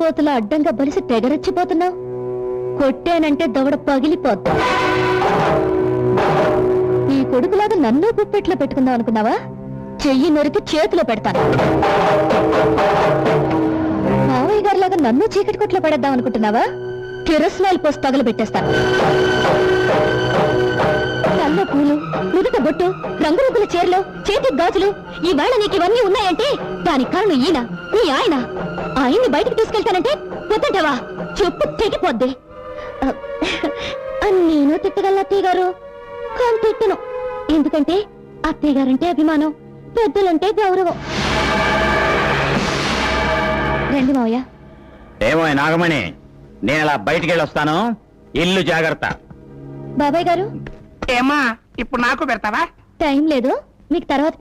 దున్నపోతుల అడ్డంగా బలిసి తెగరచ్చిపోతున్నావు. కొట్టానంటే దవడ పగిలిపోతా. ఈ కొడుకులాగా నన్ను గుప్పెట్లో పెట్టుకుందాం అనుకున్నావా? చెయ్యి నరికి చేతిలో పెడతాను. మావయ్య గారిలాగా నన్ను చీకటి కొట్లో పడేద్దాం అనుకుంటున్నావా? కిరసనాయిల్ పోసి తగలు పెట్టేస్తాను. కళ్ళ పూలు, నుదుట బొట్టు, రంగురంగుల చీరలు, చేతికి గాజులు, ఈవేళ నీకు ఇవన్నీ ఉన్నాయంటే దానికి కారణం ఈయన, నీ ఆయన. ఆయన్ని బయటకు తీసుకెళ్తానంటే వద్దంటావా? చెప్పు తెగిపోద్ది. నేను తిట్టగల అత్తయ్య గారు కానీ తిట్టను. ఎందుకంటే అత్తయ్య గారంటే అభిమానం, పెద్దలంటే గౌరవం. రండి మావయ్య. ఏమో నాగమణి, నేను అలా బయటికి వెళ్ళొస్తాను. ఇల్లు జాగ్రత్త. బాబాయ్ గారు ఏమా ఇప్పుడు నాకు పెడతావా? టైం లేదు, మీకు తర్వాత